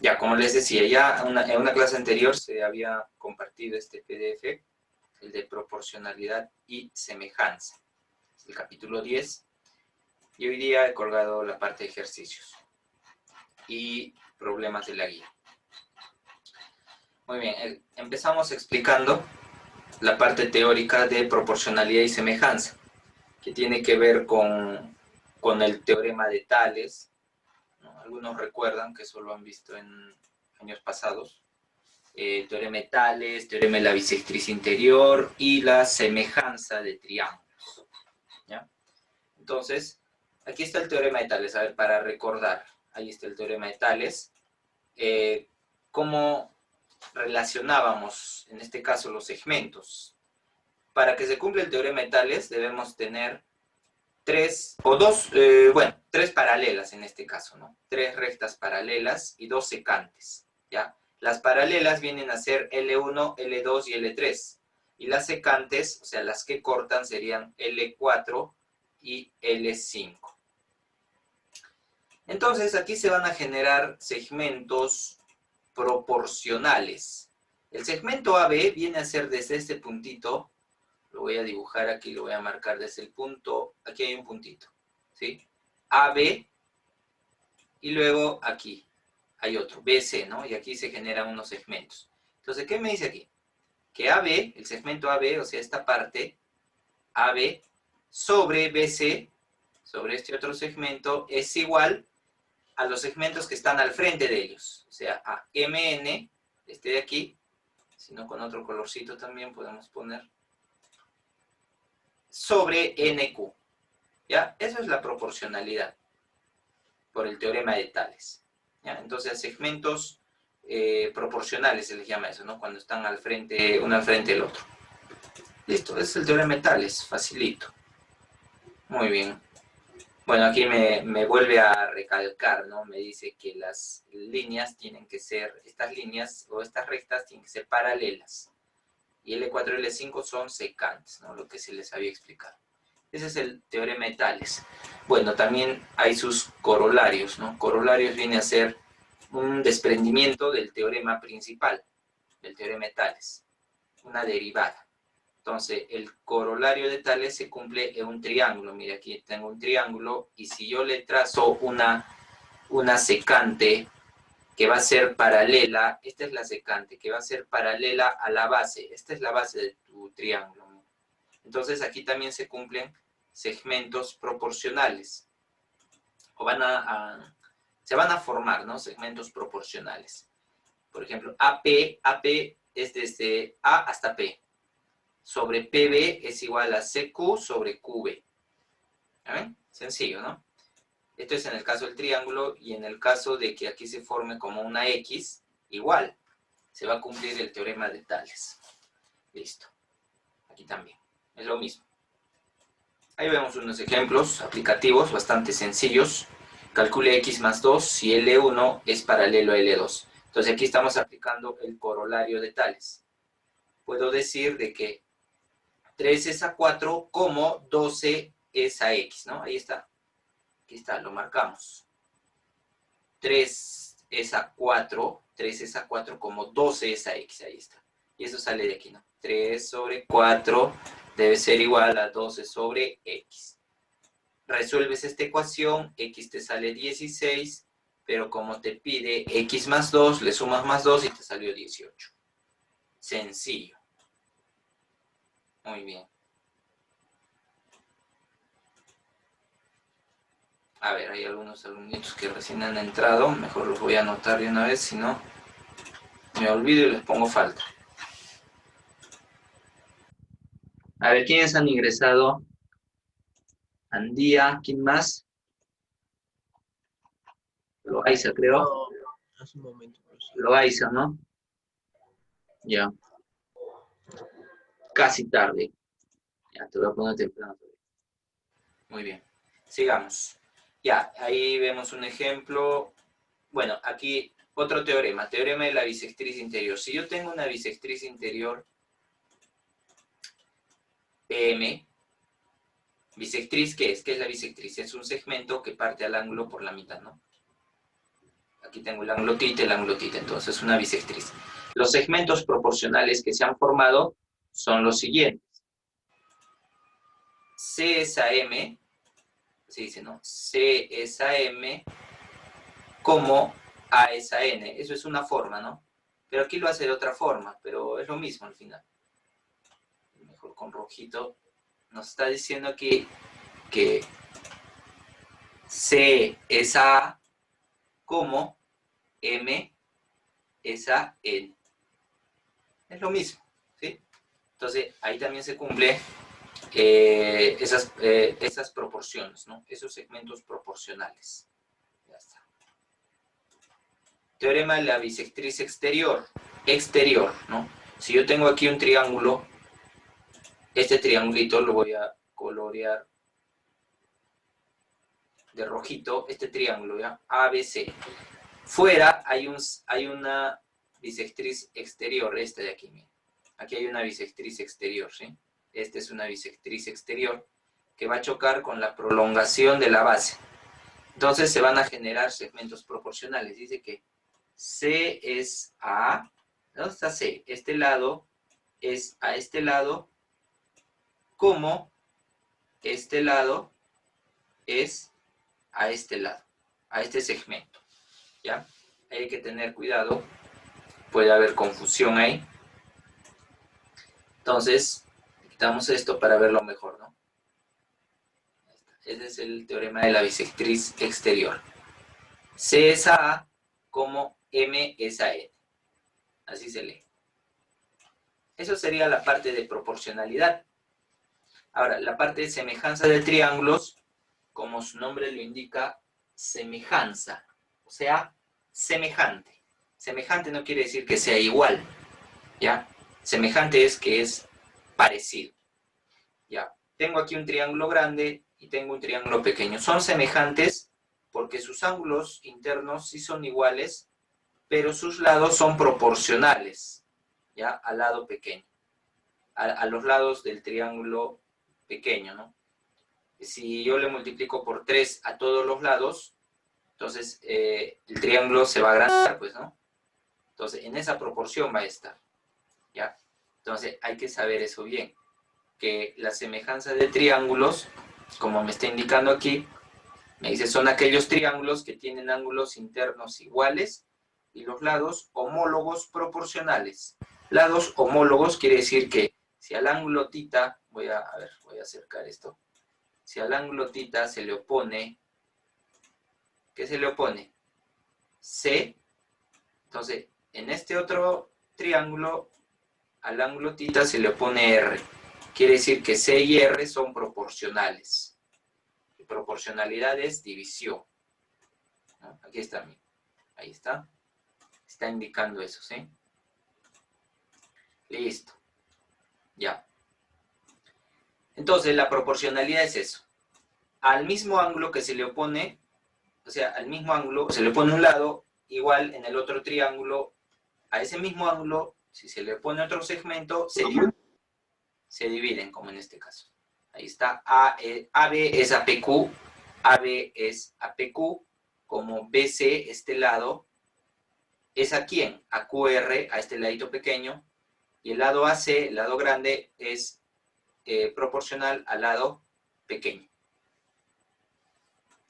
Ya, como les decía, ya en una clase anterior se había compartido este PDF, el de proporcionalidad y semejanza, el capítulo 10, y hoy día he colgado la parte de ejercicios y problemas de la guía. Muy bien, empezamos explicando la parte teórica de proporcionalidad y semejanza, que tiene que ver con el teorema de Tales, ¿no? Algunos recuerdan que eso lo han visto en años pasados. Teorema de Tales, teorema de la bisectriz interior y la semejanza de triángulos, ¿ya? Entonces, aquí está el teorema de Tales. A ver, para recordar, ahí está el teorema de Tales. ¿Cómo relacionábamos, en este caso, los segmentos? Para que se cumpla el teorema de Tales, debemos tener tres paralelas en este caso, ¿no? Tres rectas paralelas y dos secantes, ¿ya? Las paralelas vienen a ser L1, L2 y L3. Y las secantes, o sea, las que cortan, serían L4 y L5. Entonces, aquí se van a generar segmentos proporcionales. El segmento AB viene a ser desde este puntito, lo voy a dibujar aquí, lo voy a marcar desde el punto, aquí hay un puntito, ¿sí? AB, y luego aquí hay otro, BC, ¿no? Y aquí se generan unos segmentos. Entonces, ¿qué me dice aquí? Que AB, el segmento AB, o sea, esta parte, AB, sobre BC, sobre este otro segmento, es igual a los segmentos que están al frente de ellos. O sea, a MN, este de aquí, si no con otro colorcito también podemos poner, sobre NQ. ¿Ya? Eso es la proporcionalidad por el teorema de Tales. ¿Ya? Entonces, segmentos proporcionales se les llama eso, ¿no? Cuando están al frente, uno al frente del otro. Listo, ese es el teorema de Tales, facilito. Muy bien. Bueno, aquí me vuelve a recalcar, ¿no? Me dice que las líneas tienen que ser, estas líneas o estas rectas tienen que ser paralelas. Y L4 y L5 son secantes, ¿no? Lo que se les había explicado. Ese es el teorema de Tales. Bueno, también hay sus corolarios, ¿no? Corolarios viene a ser un desprendimiento del teorema principal, del teorema de Tales, una derivada. Entonces, el corolario de Tales se cumple en un triángulo. Mira, aquí tengo un triángulo y si yo le trazo una secante que va a ser paralela, esta es la secante, que va a ser paralela a la base. Esta es la base de tu triángulo. Entonces, aquí también se cumplen segmentos proporcionales. O se van a formar, ¿no? Segmentos proporcionales. Por ejemplo, AP es desde A hasta P. Sobre PB es igual a CQ sobre QB. ¿Ven? Sencillo, ¿no? Esto es en el caso del triángulo, y en el caso de que aquí se forme como una X, igual, se va a cumplir el teorema de Tales. Listo. Aquí también. Es lo mismo. Ahí vemos unos ejemplos aplicativos bastante sencillos. Calcule x más 2 si L1 es paralelo a L2. Entonces aquí estamos aplicando el corolario de Tales. Puedo decir de que 3 es a 4 como 12 es a x, ¿no? Ahí está. Aquí está, lo marcamos. 3 es a 4 como 12 es a x, ahí está. Y eso sale de aquí, ¿no? 3 sobre 4 debe ser igual a 12 sobre x. Resuelves esta ecuación, x te sale 16, pero como te pide x más 2, le sumas más 2 y te salió 18. Sencillo. Muy bien. A ver, hay algunos alumnitos que recién han entrado, mejor los voy a anotar de una vez, si no me olvido y les pongo falta. A ver, ¿quiénes han ingresado? Andía, ¿quién más? Loaiza, creo. Hace un momento. Loaiza, ¿no? Ya. Casi tarde. Ya, te voy a poner temprano. Muy bien. Sigamos. Ya, ahí vemos un ejemplo. Bueno, aquí otro teorema. Teorema de la bisectriz interior. Si yo tengo una bisectriz interior PM, ¿bisectriz qué es? ¿Qué es la bisectriz? Es un segmento que parte al ángulo por la mitad, ¿no? Aquí tengo el ángulo θ, el ángulo θ, entonces una bisectriz. Los segmentos proporcionales que se han formado son los siguientes. C es a M, se dice, ¿no? C es a M como A es a N. Eso es una forma, ¿no? Pero aquí lo hace de otra forma, pero es lo mismo al final. Mejor con rojito. Nos está diciendo aquí que C es a como M es a N. Es lo mismo, ¿sí? Entonces, ahí también se cumple esas proporciones, ¿no? Esos segmentos proporcionales. Ya está. Teorema de la bisectriz exterior, ¿no? Si yo tengo aquí un triángulo, este triangulito lo voy a colorear de rojito, este triángulo, ¿ya? ABC. Fuera hay una bisectriz exterior, esta de aquí, mira. Aquí hay una bisectriz exterior, ¿sí? Esta es una bisectriz exterior que va a chocar con la prolongación de la base. Entonces se van a generar segmentos proporcionales. Dice que C es a, ¿dónde está C? Este lado es a este lado, como este lado es a este lado, a este segmento, ¿ya? Hay que tener cuidado, puede haber confusión ahí. Entonces, quitamos esto para verlo mejor, ¿no? Ese es el teorema de la bisectriz exterior. C es a como M es a N. Así se lee. Eso sería la parte de proporcionalidad. Ahora, la parte de semejanza de triángulos, como su nombre lo indica, semejanza. O sea, semejante. Semejante no quiere decir que sea igual, ¿ya? Semejante es que es parecido, ¿ya? Tengo aquí un triángulo grande y tengo un triángulo pequeño. Son semejantes porque sus ángulos internos sí son iguales, pero sus lados son proporcionales, ¿ya? Al lado pequeño, a los lados del triángulo pequeño, ¿no? Si yo le multiplico por 3 a todos los lados, entonces el triángulo se va a agrandar, pues, ¿no? Entonces, en esa proporción va a estar, ¿ya? Entonces, hay que saber eso bien, que la semejanza de triángulos, como me está indicando aquí, me dice, son aquellos triángulos que tienen ángulos internos iguales y los lados homólogos proporcionales. Lados homólogos quiere decir que si al ángulo θ, voy a acercar esto, si al ángulo θ se le opone, ¿qué se le opone? C, entonces en este otro triángulo, al ángulo θ se le opone R. Quiere decir que C y R son proporcionales. Y proporcionalidad es división, ¿no? Aquí está, ahí está. Está indicando eso, ¿sí? Listo. Ya. Entonces, la proporcionalidad es eso. Al mismo ángulo que se le opone, o sea, al mismo ángulo se le pone un lado, igual en el otro triángulo, a ese mismo ángulo, si se le pone otro segmento, se dividen, como en este caso. Ahí está, AB es APQ, AB es APQ, como BC, este lado, es a quién, a QR, a este ladito pequeño, y el lado AC, el lado grande, es proporcional al lado pequeño.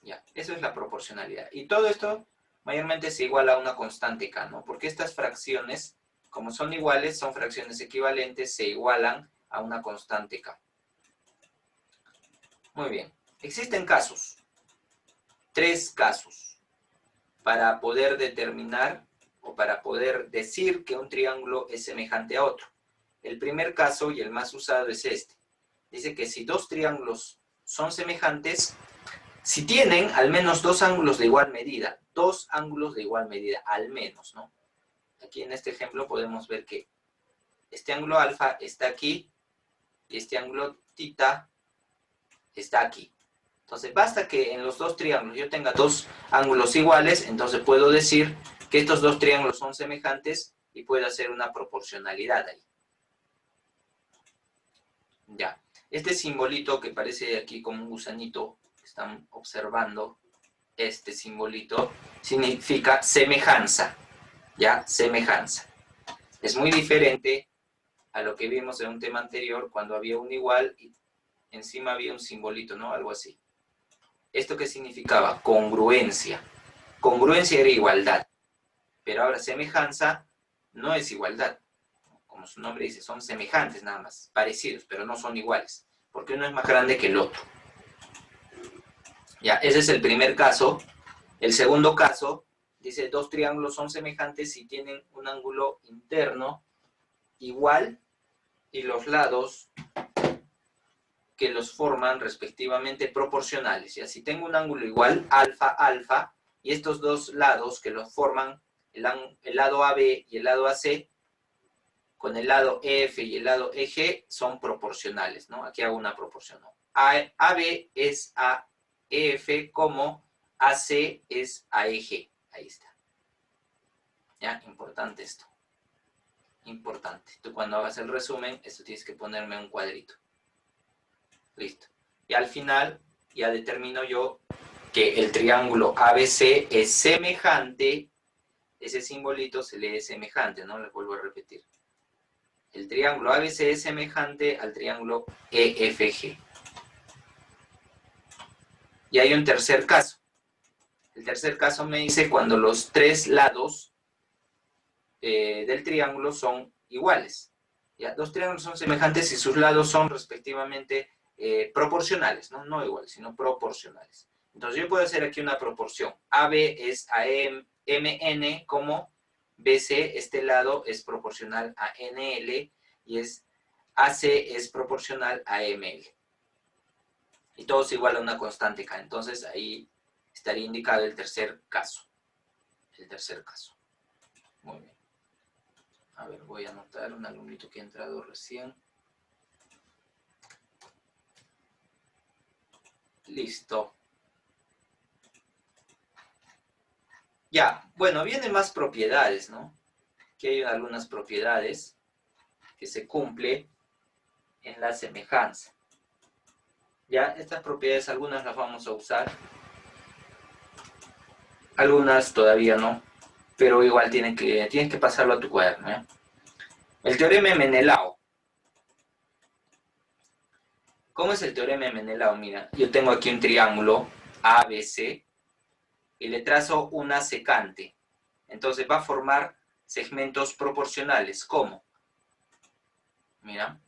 Ya, eso es la proporcionalidad. Y todo esto mayormente se iguala a una constante K, ¿no? Porque estas fracciones, como son iguales, son fracciones equivalentes, se igualan a una constante K. Muy bien. Existen casos, 3 casos, para poder determinar o para poder decir que un triángulo es semejante a otro. El primer caso y el más usado es este. Dice que si 2 triángulos son semejantes, si tienen al menos 2 ángulos de igual medida, 2 ángulos de igual medida, al menos, ¿no? Aquí en este ejemplo podemos ver que este ángulo alfa está aquí y este ángulo θ está aquí. Entonces basta que en los 2 triángulos yo tenga 2 ángulos iguales, entonces puedo decir que estos 2 triángulos son semejantes y puedo hacer una proporcionalidad ahí. Ya. Este simbolito que parece aquí como un gusanito que están observando, este simbolito significa semejanza, ¿ya? Semejanza. Es muy diferente a lo que vimos en un tema anterior, cuando había un igual y encima había un simbolito, ¿no? Algo así. ¿Esto qué significaba? Congruencia. Congruencia era igualdad, pero ahora semejanza no es igualdad. Como su nombre dice, son semejantes nada más, parecidos, pero no son iguales, porque uno es más grande que el otro. Ya, ese es el primer caso. El segundo caso dice, dos triángulos son semejantes si tienen un ángulo interno igual y los lados que los forman respectivamente proporcionales. Ya, si tengo un ángulo igual, alfa, alfa, y estos dos lados que los forman, el lado AB y el lado AC, con el lado EF y el lado EG, son proporcionales, ¿no? Aquí hago una proporción, ¿no? AB es a EF como AC es a EG. Ahí está. Ya, importante esto. Importante. Tú cuando hagas el resumen, esto tienes que ponerme un cuadrito. Listo. Y al final ya determino yo que el triángulo ABC es semejante, ese simbolito se lee semejante, ¿no? Les vuelvo a repetir. El triángulo ABC es semejante al triángulo EFG. Y hay un tercer caso. El tercer caso me dice cuando los tres lados del triángulo son iguales. ¿Ya? Dos triángulos son semejantes y sus lados son respectivamente proporcionales, ¿no? No iguales, sino proporcionales. Entonces yo puedo hacer aquí una proporción. AB es a MN como BC, este lado es proporcional a NL y es AC es proporcional a ML. Y todo es igual a una constante K. Entonces ahí estaría indicado el tercer caso. El tercer caso. Muy bien. A ver, voy a anotar un alumnito que ha entrado recién. Listo. Ya, bueno, vienen más propiedades, ¿no? Aquí hay algunas propiedades que se cumplen en la semejanza. Ya, estas propiedades algunas las vamos a usar, algunas todavía no, pero igual tienes que pasarlo a tu cuaderno, ¿eh? El teorema de Menelao. ¿Cómo es el teorema de Menelao? Mira, yo tengo aquí un triángulo ABC y le trazo una secante. Entonces va a formar segmentos proporcionales. ¿Cómo? Mira.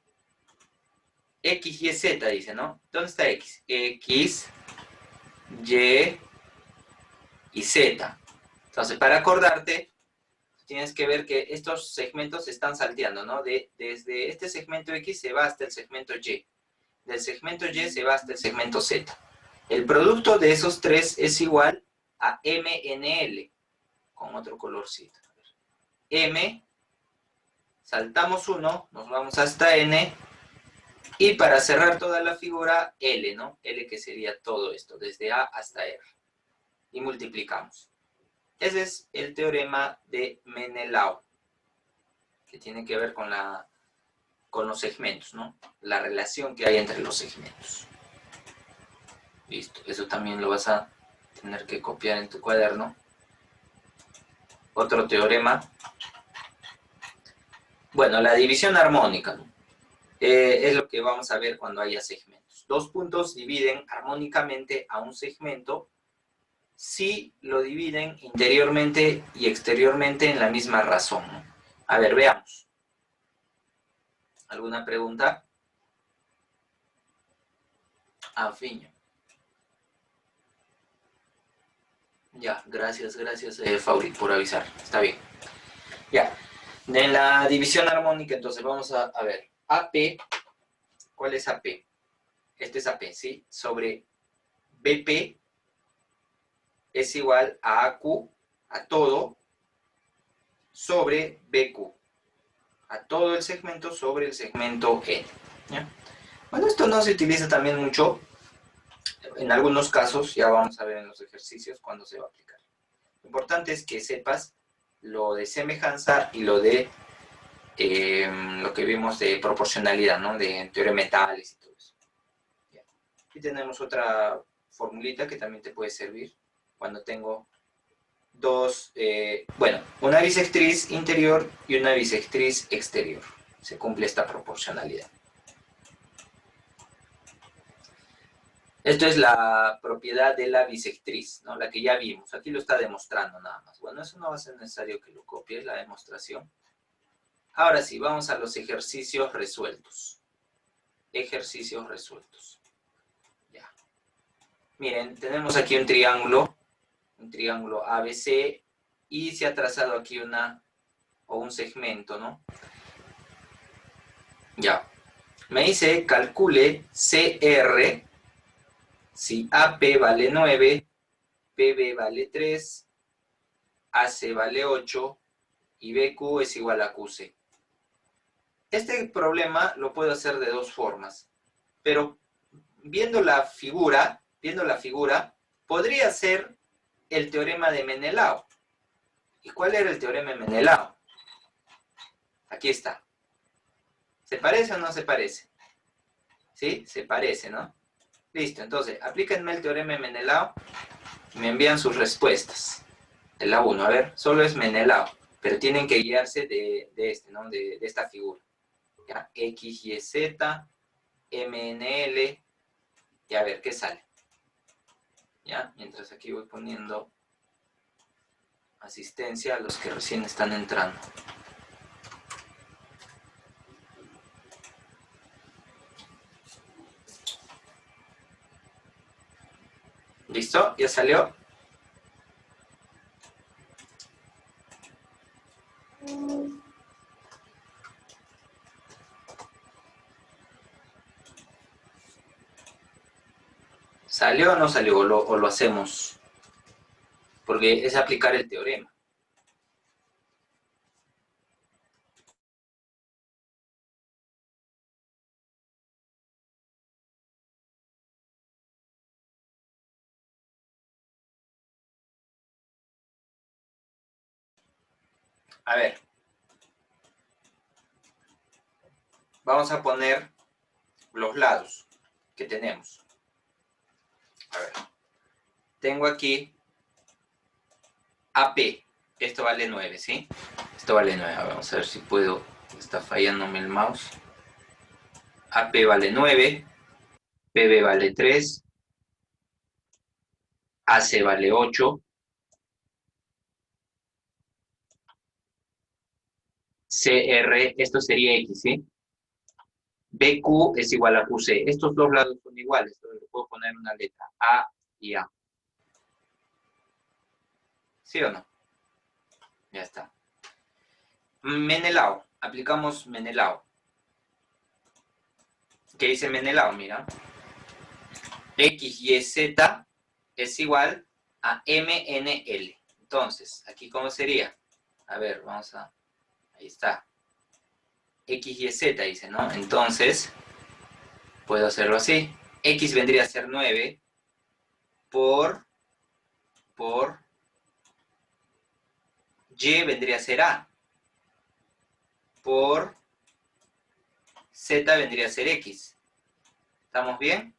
X, Y, Z dice, ¿no? ¿Dónde está X? X, Y y Z. Entonces, para acordarte, tienes que ver que estos segmentos se están salteando, ¿no? Desde este segmento X se va hasta el segmento Y. Del segmento Y se va hasta el segmento Z. El producto de esos tres es igual a MNL, con otro colorcito. M, saltamos 1, nos vamos hasta N, y para cerrar toda la figura, L, ¿no? L que sería todo esto, desde A hasta R. Y multiplicamos. Ese es el teorema de Menelao, que tiene que ver con los segmentos, ¿no? La relación que hay entre los segmentos. Listo, eso también lo vas a tener que copiar en tu cuaderno. Otro teorema. Bueno, la división armónica, ¿no? Es lo que vamos a ver cuando haya segmentos. Dos puntos dividen armónicamente a un segmento si lo dividen interiormente y exteriormente en la misma razón, ¿no? A ver, veamos. ¿Alguna pregunta? Fiño. Ya, gracias, Fauri, por avisar. Está bien. Ya. En la división armónica, entonces, vamos a ver. AP, ¿cuál es AP? Este es AP, ¿sí? Sobre BP es igual a AQ, a todo, sobre BQ. A todo el segmento sobre el segmento N. ¿Ya? Bueno, esto no se utiliza también mucho. En algunos casos, ya vamos a ver en los ejercicios cuándo se va a aplicar. Lo importante es que sepas lo de semejanza y lo de lo que vimos de proporcionalidad, ¿no? De teorema de metales y todo eso. Ya. Aquí tenemos otra formulita que también te puede servir. cuando tengo dos, una bisectriz interior y una bisectriz exterior. Se cumple esta proporcionalidad. Esto es la propiedad de la bisectriz, ¿no? La que ya vimos. Aquí lo está demostrando nada más. Bueno, eso no va a ser necesario que lo copies, la demostración. Ahora sí, vamos a los ejercicios resueltos. Ejercicios resueltos. Ya. Miren, tenemos aquí un triángulo ABC, y se ha trazado aquí un segmento, ¿no? Ya. Me dice, calcule CR, si AP vale 9, PB vale 3, AC vale 8, y BQ es igual a QC. Este problema lo puedo hacer de dos formas, pero viendo la figura, podría ser el teorema de Menelao. ¿Y cuál era el teorema de Menelao? Aquí está. ¿Se parece o no se parece? ¿Sí? Se parece, ¿no? Listo, entonces, aplíquenme el teorema de Menelao y me envían sus respuestas. De la 1, a ver, solo es Menelao, pero tienen que guiarse de este, ¿no? De esta figura. ¿Ya? X, Y, Z, MNL, y a ver, ¿qué sale? ¿Ya? Mientras aquí voy poniendo asistencia a los que recién están entrando. ¿Listo? ¿Ya salió? ¿Salió o no salió? ¿O lo hacemos? Porque es aplicar el teorema. A ver. Vamos a poner los lados que tenemos. A ver. Tengo aquí AP. Esto vale 9, ¿sí? Esto vale 9. Vamos a ver si puedo. Está fallándome el mouse. AP vale 9. PB vale 3. AC vale 8. CR, esto sería X, ¿sí? BQ es igual a QC. Estos dos lados son iguales. Entonces le puedo poner una letra A y A. ¿Sí o no? Ya está. Menelao. Aplicamos Menelao. ¿Qué dice Menelao? Mira. X, Y, Z es igual a MNL. Entonces, ¿aquí cómo sería? A ver, vamos a... Ahí está. X, Y, Z dice, ¿no? Entonces, puedo hacerlo así. X vendría a ser 9 por Y vendría a ser A. Por Z vendría a ser X. ¿Estamos bien?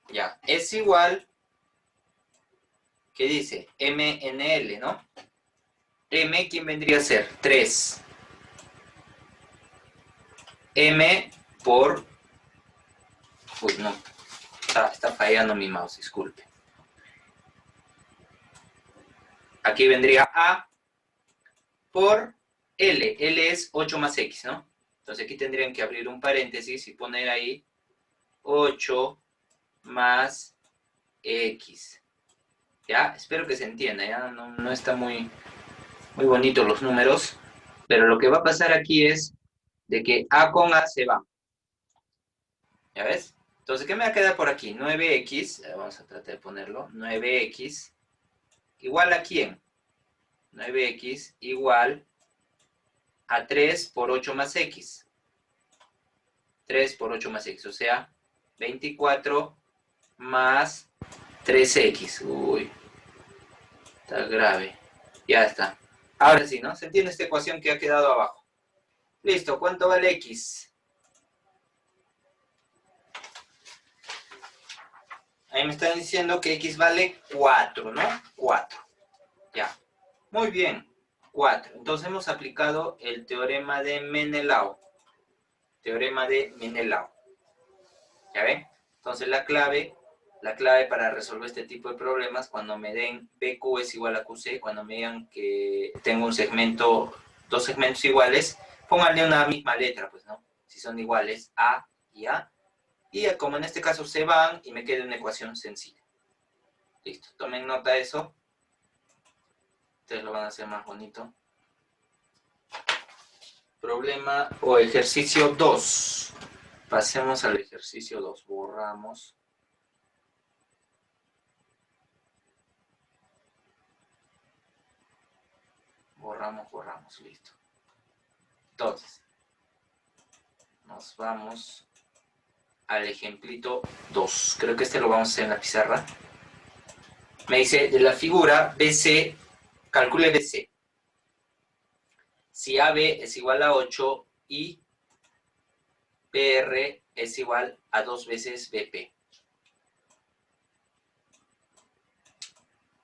Ya. Es igual... ¿Qué dice? MNL, ¿no? M, ¿quién vendría a ser? 3. M por... Uy, no. Está fallando mi mouse, disculpe. Aquí vendría A por L. L es 8 más X, ¿no? Entonces aquí tendrían que abrir un paréntesis y poner ahí 8 más X. ¿Ya? Espero que se entienda, ¿ya? No está muy bonito los números, pero lo que va a pasar aquí es de que A con A se va. ¿Ya ves? Entonces, ¿qué me va a quedar por aquí? 9X, vamos a tratar de ponerlo, 9X, ¿igual a quién? 9X igual a 3 por 8 más X. 3 por 8 más X, o sea, 24 más 3X. Uy, está grave. Ya está. Ahora sí, ¿no? ¿Se entiende esta ecuación que ha quedado abajo? Listo, ¿cuánto vale X? Ahí me están diciendo que x vale 4, ¿no? 4. Ya. Muy bien. 4. Entonces hemos aplicado el teorema de Menelau. Teorema de Menelau. ¿Ya ven? Entonces la clave para resolver este tipo de problemas, cuando me den BQ es igual a QC, cuando me digan que tengo un segmento, dos segmentos iguales, pónganle una misma letra, pues, ¿no? Si son iguales, A y A. Y como en este caso se van y me queda una ecuación sencilla. Listo, tomen nota de eso. Ustedes lo van a hacer más bonito. Problema o ejercicio 2. Pasemos al ejercicio 2. Borramos. Borramos, listo. Entonces, nos vamos al ejemplito 2. Creo que este lo vamos a hacer en la pizarra. Me dice, de la figura BC, calcule BC. Si AB es igual a 8 y PR es igual a 2 veces BP.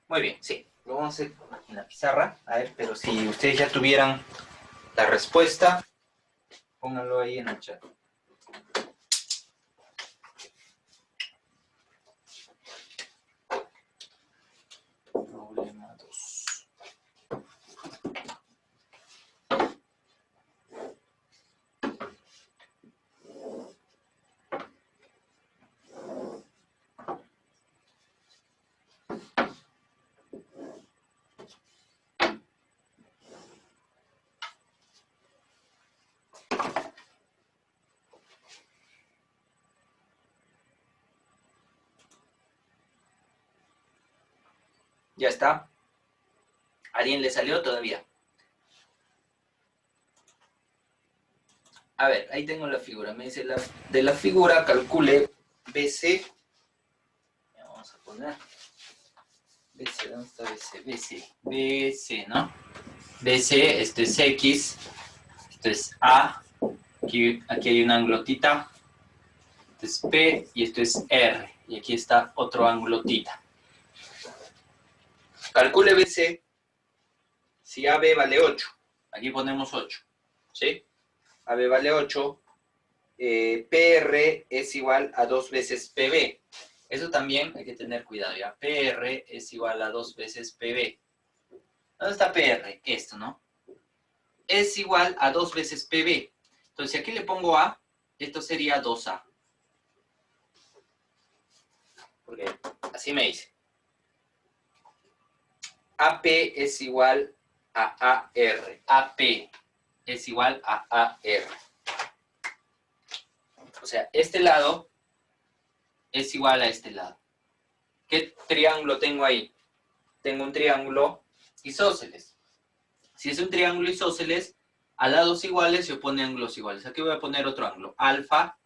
Muy bien, sí. Lo vamos a hacer en la pizarra. A ver, pero si ustedes ya tuvieran la respuesta, pónganlo ahí en el chat. Problema 2. Ya está. ¿A alguien le salió todavía? A ver, ahí tengo la figura. Me dice, de la figura calcule BC. Vamos a poner BC, ¿dónde está BC? BC, ¿no? BC, esto es X, esto es A, aquí hay un ángulo θ, esto es P y esto es R. Y aquí está otro ángulo θ. Calcule BC si AB vale 8. Aquí ponemos 8, ¿sí? AB vale 8, PR es igual a 2 veces PB. Eso también hay que tener cuidado, ¿ya? PR es igual a 2 veces PB. ¿Dónde está PR? Esto, ¿no? Es igual a 2 veces PB. Entonces, si aquí le pongo A, esto sería 2A. Porque así me dice. AP es igual a AR. AP es igual a AR. O sea, este lado es igual a este lado. ¿Qué triángulo tengo ahí? Tengo un triángulo isósceles. Si es un triángulo isósceles, a lados iguales se opone ángulos iguales. Aquí voy a poner otro ángulo. Alfa,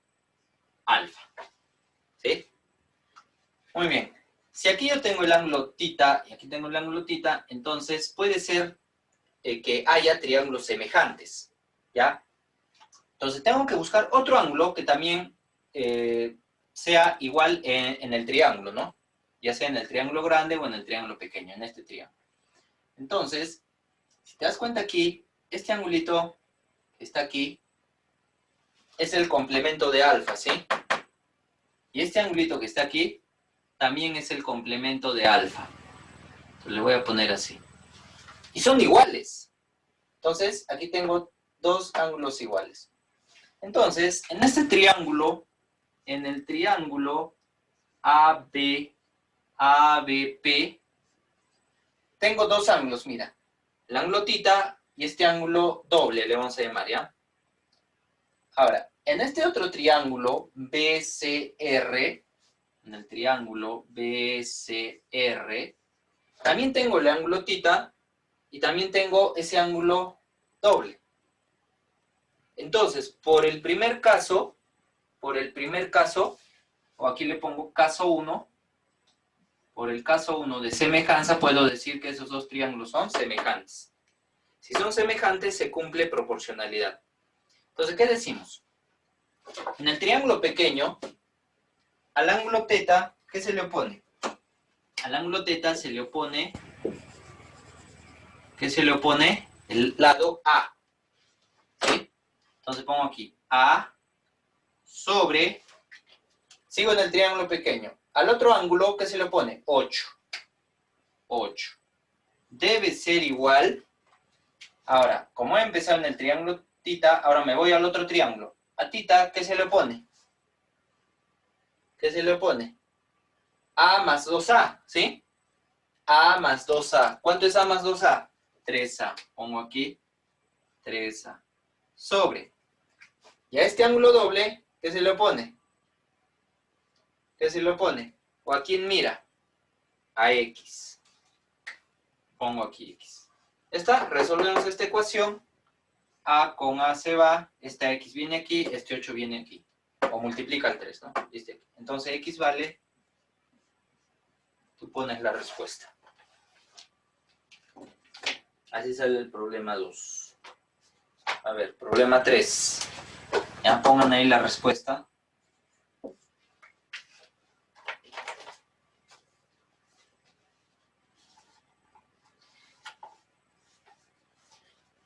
alfa. ¿Sí? Muy bien. Si aquí yo tengo el ángulo θ y aquí tengo el ángulo θ, entonces puede ser que haya triángulos semejantes. ¿Ya? Entonces tengo que buscar otro ángulo que también sea igual en el triángulo, ¿no? Ya sea en el triángulo grande o en el triángulo pequeño, en este triángulo. Entonces, si te das cuenta aquí, este angulito que está aquí es el complemento de alfa, ¿sí? Y este angulito que está aquí también es el complemento de alfa. Entonces, le voy a poner así. Y son iguales. Entonces, aquí tengo dos ángulos iguales. Entonces, en este triángulo, en el triángulo ABP, tengo dos ángulos, mira. El ángulo θ y este ángulo doble, le vamos a llamar, ¿ya? Ahora, en este otro triángulo BCR, en el triángulo BCR, también tengo el ángulo θ y también tengo ese ángulo doble. Entonces, por el primer caso, o aquí le pongo caso 1, por el caso 1 de semejanza, puedo decir que esos dos triángulos son semejantes. Si son semejantes, se cumple proporcionalidad. Entonces, ¿qué decimos? En el triángulo pequeño, al ángulo θ ¿qué se le opone? Al ángulo θ se le opone, ¿qué se le opone? El lado A, ¿sí? Entonces pongo aquí A sobre, sigo en el triángulo pequeño. Al otro ángulo, ¿qué se le opone? 8. 8. Debe ser igual. Ahora, como he empezado en el triángulo θ, ahora me voy al otro triángulo. A θ, ¿qué se le opone? ¿Qué se le opone? A más 2A, ¿sí? A más 2A. ¿Cuánto es A más 2A? 3A. Pongo aquí 3A. Sobre. Y a este ángulo doble, ¿qué se le opone? ¿Qué se le opone? ¿O a quién mira? A X. Pongo aquí X. ¿Está? Resolvemos esta ecuación. A con A se va. Esta X viene aquí. Este 8 viene aquí. O multiplica el 3, ¿no? ¿Viste? Entonces X vale. Tú pones la respuesta. Así sale el problema 2. A ver, problema 3. Ya pongan ahí la respuesta.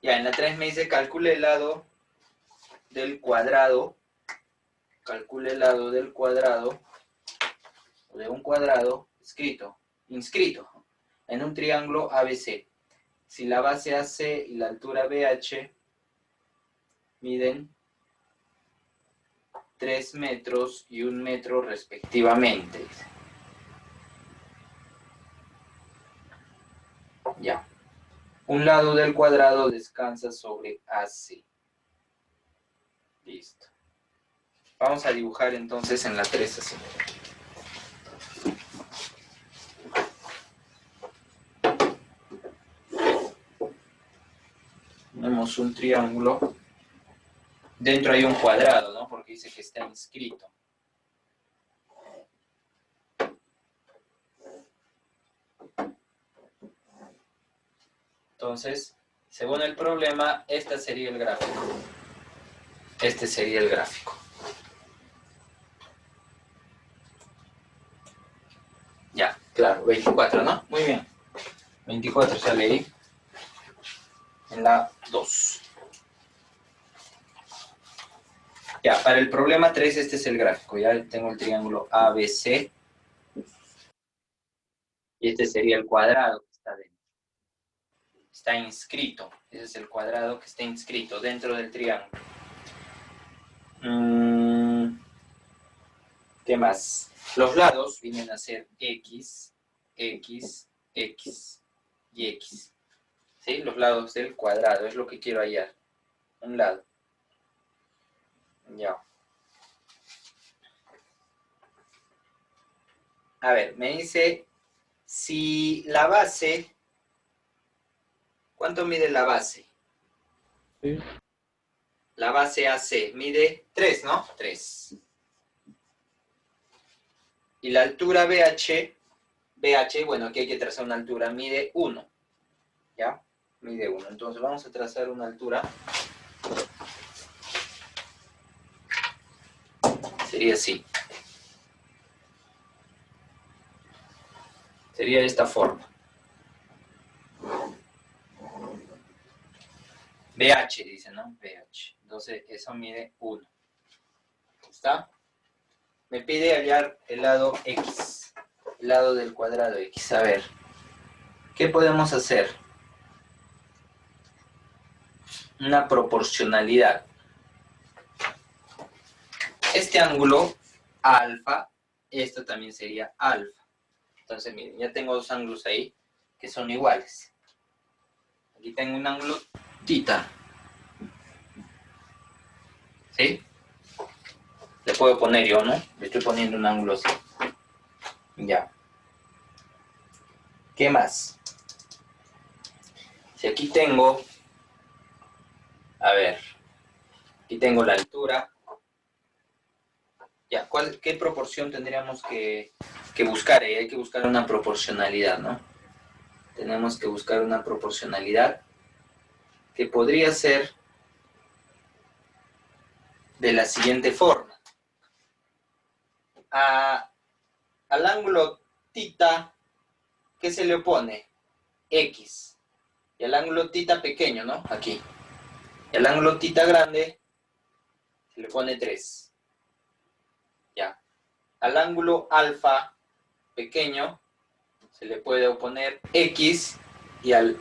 Ya, en la 3 me dice calcule el lado del cuadrado. Calcule el lado del cuadrado. O de un cuadrado inscrito en un triángulo ABC. Si la base AC y la altura BH miden 3 metros y 1 metro respectivamente. Ya. Un lado del cuadrado descansa sobre AC. Listo. Vamos a dibujar entonces en la 3 así. Tenemos un triángulo. Dentro hay un cuadrado, ¿no? Porque dice que está inscrito. Entonces, según el problema, este sería el gráfico. Este sería el gráfico. Ya, claro, 24, ¿no? Muy bien. 24 sale ahí. En la 2. Ya, para el problema 3, este es el gráfico. Ya tengo el triángulo ABC. Y este sería el cuadrado que está dentro. Está inscrito. Ese es el cuadrado que está inscrito dentro del triángulo. ¿Qué más? Los lados vienen a ser X, X, X y X. ¿Sí? Los lados del cuadrado es lo que quiero hallar. Un lado. Ya. A ver, me dice si la base... ¿Cuánto mide la base? Sí. La base AC mide 3, ¿no? 3. Y la altura BH, bueno, aquí hay que trazar una altura, mide 1. ¿Ya? Mide 1. Entonces vamos a trazar una altura. Sería así. Sería de esta forma. BH, dice, ¿no? BH. Entonces eso mide 1. ¿Está? Me pide hallar el lado X. El lado del cuadrado X. A ver. ¿Qué podemos hacer? Una proporcionalidad. Este ángulo alfa, esto también sería alfa. Entonces, miren, ya tengo dos ángulos ahí que son iguales. Aquí tengo un ángulo θ. ¿Sí? Le puedo poner yo, ¿no? Le estoy poniendo un ángulo así. Ya. ¿Qué más? Si aquí tengo... A ver. Aquí tengo la altura. Ya, ¿qué proporción tendríamos que buscar? Hay que buscar una proporcionalidad, ¿no? Tenemos que buscar una proporcionalidad que podría ser de la siguiente forma. al ángulo tita, ¿qué se le opone? X. Y al ángulo tita pequeño, ¿no? Aquí. Y al ángulo tita grande se le pone 3. Ya. Al ángulo alfa pequeño se le puede oponer X y al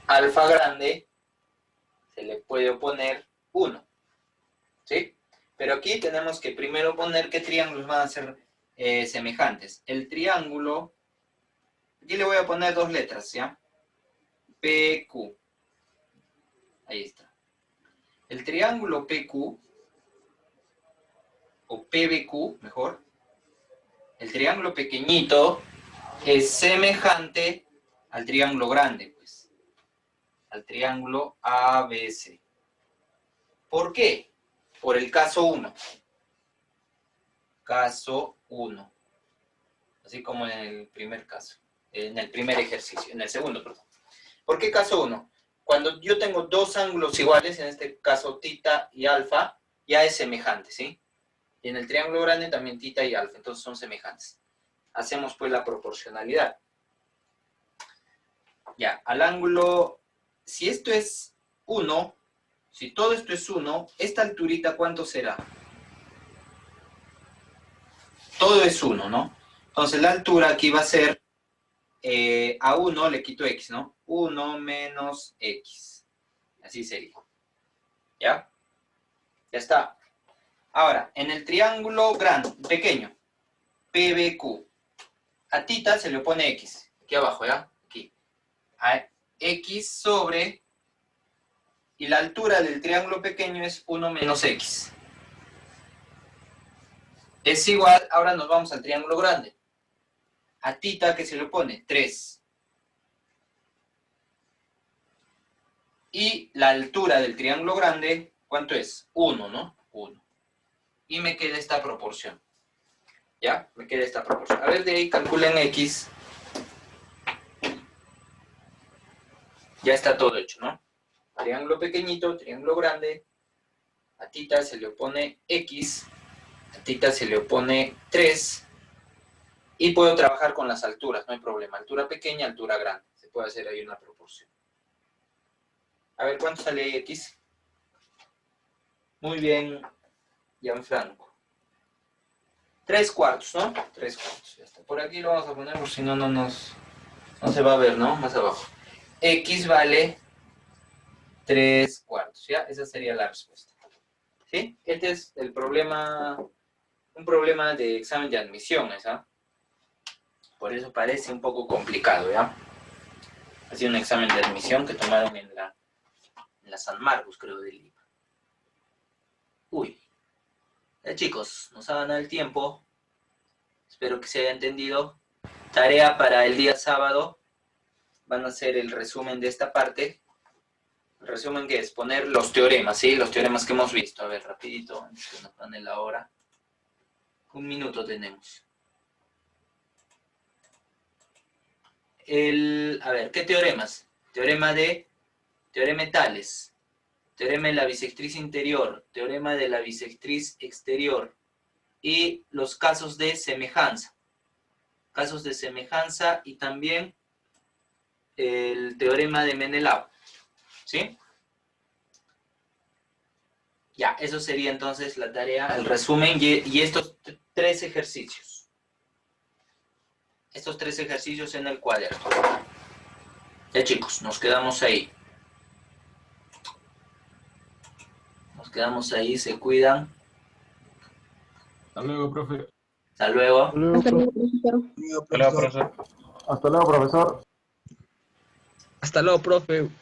alfa grande se le puede oponer 1. ¿Sí? Pero aquí tenemos que primero poner qué triángulos van a ser semejantes. El triángulo, aquí le voy a poner 2 letras, ¿ya? PQ. Ahí está. El triángulo PQ, o PBQ, mejor, el triángulo pequeñito es semejante al triángulo grande, pues. Al triángulo ABC. ¿Por qué? Por el caso 1. Caso 1. Así como en el primer caso. En el primer ejercicio. En el segundo, perdón. ¿Por qué caso 1? Cuando yo tengo 2 ángulos iguales, en este caso tita y alfa, ya es semejante, ¿sí? Y en el triángulo grande también tita y alfa, entonces son semejantes. Hacemos pues la proporcionalidad. Ya, al ángulo, si esto es 1, si todo esto es 1, esta alturita, ¿cuánto será? Todo es 1, ¿no? Entonces la altura aquí va a ser, a 1 le quito x, ¿no? 1 menos x. Así sería. ¿Ya? Ya está. Ahora, en el triángulo grande, pequeño, PBQ, a tita se le opone x. Aquí abajo, ¿ya? Aquí. A x sobre, y la altura del triángulo pequeño es 1 menos x. Es igual, ahora nos vamos al triángulo grande. A tita, ¿qué se le opone? 3. Y la altura del triángulo grande, ¿cuánto es? 1, ¿no? 1. Y me queda esta proporción. ¿Ya? Me queda esta proporción. A ver, de ahí calculen x. Ya está todo hecho, ¿no? Triángulo pequeñito, triángulo grande. A tita se le opone x. A tita se le opone 3. Y puedo trabajar con las alturas, no hay problema. Altura pequeña, altura grande. Se puede hacer ahí una proporción. A ver, ¿cuánto sale ahí x? Muy bien, Gianfranco. 3/4, ¿no? 3/4, ya está. Por aquí lo vamos a poner, por si no, no se va a ver, ¿no? Más abajo. X vale 3/4, ¿ya? Esa sería la respuesta. ¿Sí? Este es el problema, un problema de examen de admisión, ¿esa? Por eso parece un poco complicado, ¿ya? Ha sido un examen de admisión que tomaron en la San Marcos, creo, de Lima. Uy. Ya, chicos, nos ha ganado el tiempo. Espero que se haya entendido. Tarea para el día sábado. Van a hacer el resumen de esta parte. El resumen que es poner los teoremas, ¿sí? Los teoremas que hemos visto. A ver, rapidito, antes que nos gane la hora. 1 minuto tenemos. A ver, ¿qué teoremas? Teorema de Tales. Teorema de la bisectriz interior. Teorema de la bisectriz exterior. Y los casos de semejanza. Casos de semejanza y también el teorema de Menelaus. ¿Sí? Ya, eso sería entonces la tarea, el resumen y estos 3 ejercicios. Estos 3 ejercicios en el cuaderno. Ya, chicos, nos quedamos ahí. Nos quedamos ahí, se cuidan. Hasta luego, profe. Hasta luego. Hasta luego, profesor. Hasta luego, profesor. Hasta luego, profesor. Hasta luego, profe.